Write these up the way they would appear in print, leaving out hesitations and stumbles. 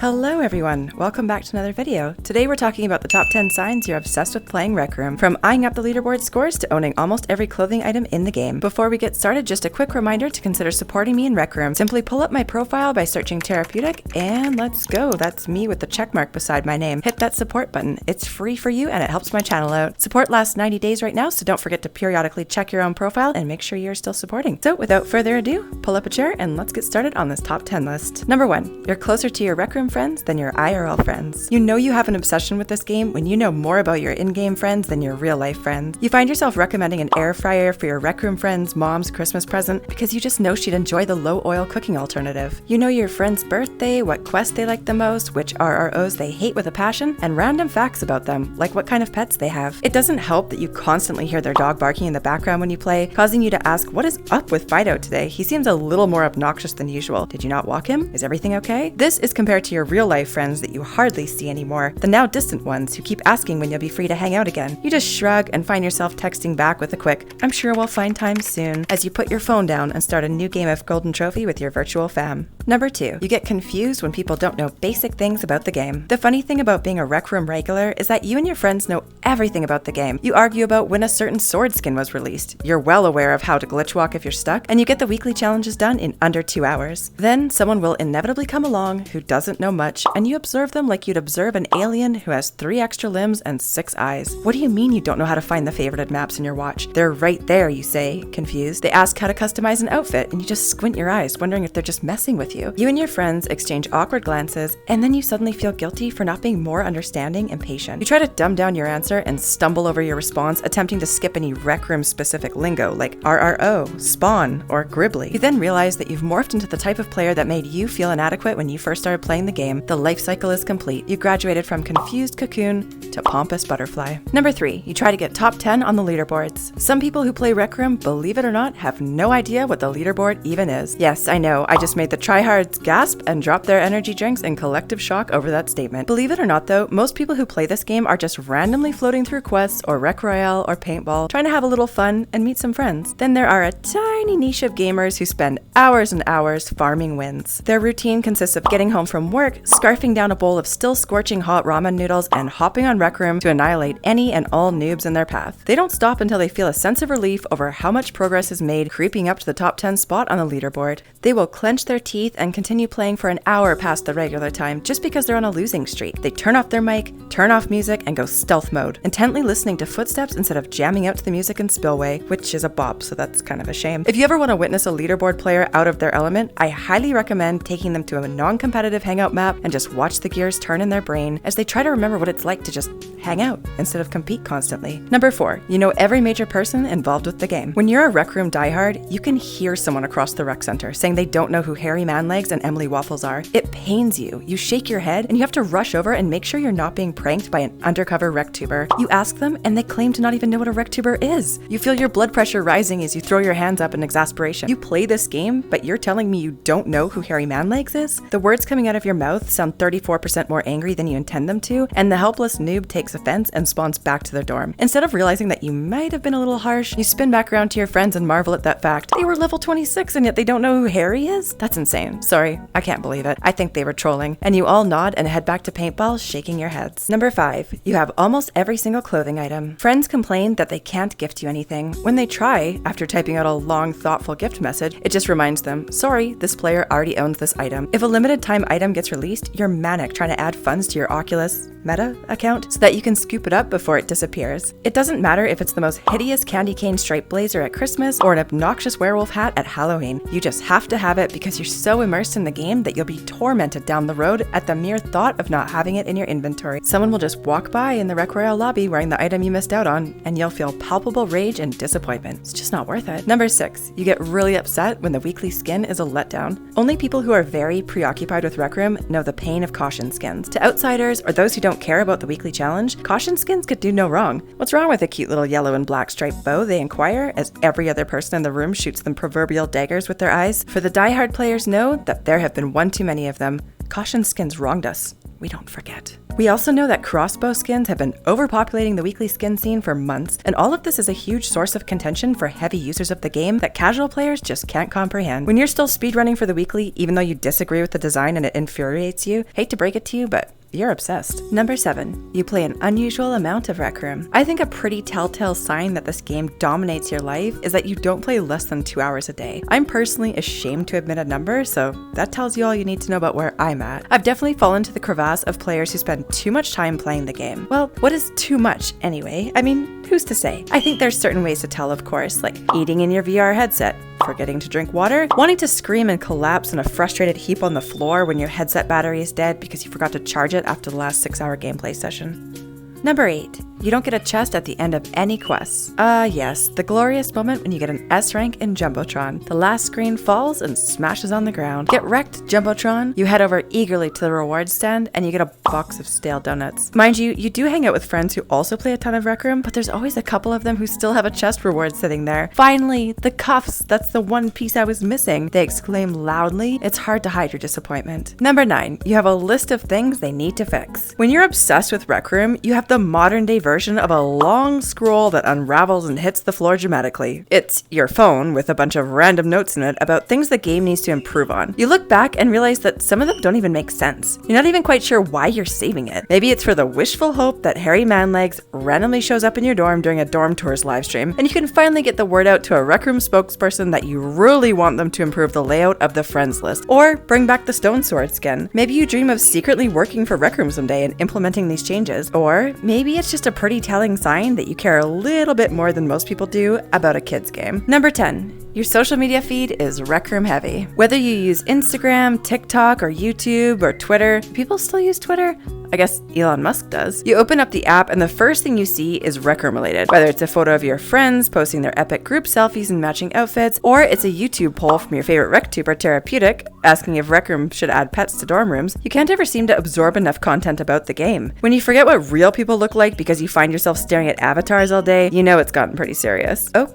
Hello everyone, welcome back to another video. Today we're talking about the top 10 signs you're obsessed with playing Rec Room, from eyeing up the leaderboard scores to owning almost every clothing item in the game. Before we get started, just a quick reminder to consider supporting me in Rec Room. Simply pull up my profile by searching Tarapeutic and let's go. That's me with the check mark beside my name. Hit that support button. It's free for you and it helps my channel out. Support lasts 90 days right now, so don't forget to periodically check your own profile and make sure you're still supporting. So without further ado, pull up a chair and let's get started on this top 10 list. Number 1, you're closer to your Rec Room friends than your IRL friends. You know you have an obsession with this game when you know more about your in-game friends than your real-life friends. You find yourself recommending an air fryer for your Rec Room friend's mom's Christmas present because you just know she'd enjoy the low-oil cooking alternative. You know your friend's birthday, what quest they like the most, which RROs they hate with a passion, and random facts about them, like what kind of pets they have. It doesn't help that you constantly hear their dog barking in the background when you play, causing you to ask, what is up with Fido today? He seems a little more obnoxious than usual. Did you not walk him? Is everything okay? This is compared to your real-life friends that you hardly see anymore, the now distant ones who keep asking when you'll be free to hang out again. You just shrug and find yourself texting back with a quick, "I'm sure we'll find time soon," as you put your phone down and start a new game of Golden Trophy with your virtual fam. Number 2, you get confused when people don't know basic things about the game. The funny thing about being a Rec Room regular is that you and your friends know everything about the game. You argue about when a certain sword skin was released. You're well aware of how to glitch walk if you're stuck, and you get the weekly challenges done in under 2 hours. Then someone will inevitably come along who doesn't know much, and you observe them like you'd observe an alien who has 3 extra limbs and 6 eyes. What do you mean you don't know how to find the favorited maps in your watch? They're right there, you say, confused. They ask how to customize an outfit, and you just squint your eyes, wondering if they're just messing with you. You and your friends exchange awkward glances, and then you suddenly feel guilty for not being more understanding and patient. You try to dumb down your answer and stumble over your response, attempting to skip any Rec Room specific lingo like RRO, Spawn, or Gribbly. You then realize that you've morphed into the type of player that made you feel inadequate when you first started playing the game. The life cycle is complete. You graduated from confused cocoon to pompous butterfly. Number 3, you try to get top 10 on the leaderboards. Some people who play Rec Room, believe it or not, have no idea what the leaderboard even is. Yes, I know, I just made the tryhards gasp and drop their energy drinks in collective shock over that statement. Believe it or not though, most people who play this game are just randomly floating through quests or Rec Royale or paintball, trying to have a little fun and meet some friends. Then there are a tiny niche of gamers who spend hours and hours farming wins. Their routine consists of getting home from work, scarfing down a bowl of still scorching hot ramen noodles, and hopping on Rec Room to annihilate any and all noobs in their path. They don't stop until they feel a sense of relief over how much progress is made creeping up to the top 10 spot on the leaderboard. They will clench their teeth and continue playing for an hour past the regular time just because they're on a losing streak. They turn off their mic, turn off music, and go stealth mode, intently listening to footsteps instead of jamming out to the music in Spillway, which is a bop, so that's kind of a shame. If you ever want to witness a leaderboard player out of their element, I highly recommend taking them to a non-competitive hangout map and just watch the gears turn in their brain as they try to remember what it's like to just hang out instead of compete constantly. Number 4, you know every major person involved with the game. When you're a Rec Room diehard, you can hear someone across the rec center saying they don't know who Harry Manlegs and Emily Waffles are. It pains you. You shake your head and you have to rush over and make sure you're not being pranked by an undercover RecTuber. You ask them and they claim to not even know what a RecTuber is. You feel your blood pressure rising as you throw your hands up in exasperation. You play this game, but you're telling me you don't know who Harry Manlegs is? The words coming out of your mouth sound 34% more angry than you intend them to, and the helpless noob takes offense and spawns back to their dorm. Instead of realizing that you might have been a little harsh, you spin back around to your friends and marvel at that fact. They were level 26 and yet they don't know who Harry is? That's insane. Sorry, I can't believe it. I think they were trolling. And you all nod and head back to paintball, shaking your heads. Number 5, you have almost every single clothing item. Friends complain that they can't gift you anything. When they try, after typing out a long, thoughtful gift message, it just reminds them, sorry, this player already owns this item. If a limited time item gets released, you're manic trying to add funds to your Oculus Meta account so that you can scoop it up before it disappears. It doesn't matter if it's the most hideous candy cane striped blazer at Christmas or an obnoxious werewolf hat at Halloween. You just have to have it because you're so immersed in the game that you'll be tormented down the road at the mere thought of not having it in your inventory. Someone will just walk by in the Rec Royale lobby wearing the item you missed out on, and you'll feel palpable rage and disappointment. It's just not worth it. Number 6, you get really upset when the weekly skin is a letdown. Only people who are very preoccupied with Rec Room know the pain of caution skins. To outsiders or those who don't care about the weekly challenge, caution skins could do no wrong. What's wrong with a cute little yellow and black striped bow, they inquire, as every other person in the room shoots them proverbial daggers with their eyes. For the diehard players know that there have been one too many of them. Caution skins wronged us. We don't forget. We also know that crossbow skins have been overpopulating the weekly skin scene for months, and all of this is a huge source of contention for heavy users of the game that casual players just can't comprehend. When you're still speedrunning for the weekly, even though you disagree with the design and it infuriates you, hate to break it to you, but you're obsessed. Number 7. You play an unusual amount of Rec Room. I think a pretty telltale sign that this game dominates your life is that you don't play less than 2 hours a day. I'm personally ashamed to admit a number, so that tells you all you need to know about where I'm at. I've definitely fallen into the crevasse of players who spend too much time playing the game. Well, what is too much anyway? I mean, who's to say? I think there's certain ways to tell, of course, like eating in your VR headset, forgetting to drink water, wanting to scream and collapse in a frustrated heap on the floor when your headset battery is dead because you forgot to charge it after the last 6-hour gameplay session. Number 8. You don't get a chest at the end of any quests. Yes, the glorious moment when you get an S rank in Jumbotron. The last screen falls and smashes on the ground. Get wrecked, Jumbotron. You head over eagerly to the rewards stand and you get a box of stale donuts. Mind you, you do hang out with friends who also play a ton of Rec Room, but there's always a couple of them who still have a chest reward sitting there. Finally, the cuffs, that's the one piece I was missing, they exclaim loudly. It's hard to hide your disappointment. Number 9. You have a list of things they need to fix. When you're obsessed with Rec Room, you have the modern day version of a long scroll that unravels and hits the floor dramatically. It's your phone with a bunch of random notes in it about things the game needs to improve on. You look back and realize that some of them don't even make sense. You're not even quite sure why you're saving it. Maybe it's for the wishful hope that Harry Manlegs randomly shows up in your dorm during a dorm tours livestream, and you can finally get the word out to a Rec Room spokesperson that you really want them to improve the layout of the friends list, or bring back the Stone Sword skin. Maybe you dream of secretly working for Rec Room someday and implementing these changes, or maybe it's just a pretty telling sign that you care a little bit more than most people do about a kid's game. Number 10. Your social media feed is Rec Room heavy. Whether you use Instagram, TikTok, or YouTube, or Twitter, do people still use Twitter? I guess Elon Musk does. You open up the app and the first thing you see is Rec Room related. Whether it's a photo of your friends posting their epic group selfies and matching outfits, or it's a YouTube poll from your favorite RecTuber, Tarapeutic, asking if Rec Room should add pets to dorm rooms, you can't ever seem to absorb enough content about the game. When you forget what real people look like because you find yourself staring at avatars all day, you know it's gotten pretty serious. Oh,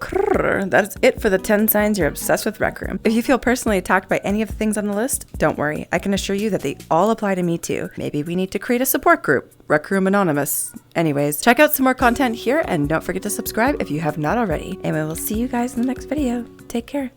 that's it for the 10 signs you're obsessed with Rec Room. If you feel personally attacked by any of the things on the list, don't worry. I can assure you that they all apply to me too. Maybe we need to create a support group. Rec Room Anonymous. Anyways, check out some more content here and don't forget to subscribe if you have not already. And we will see you guys in the next video. Take care.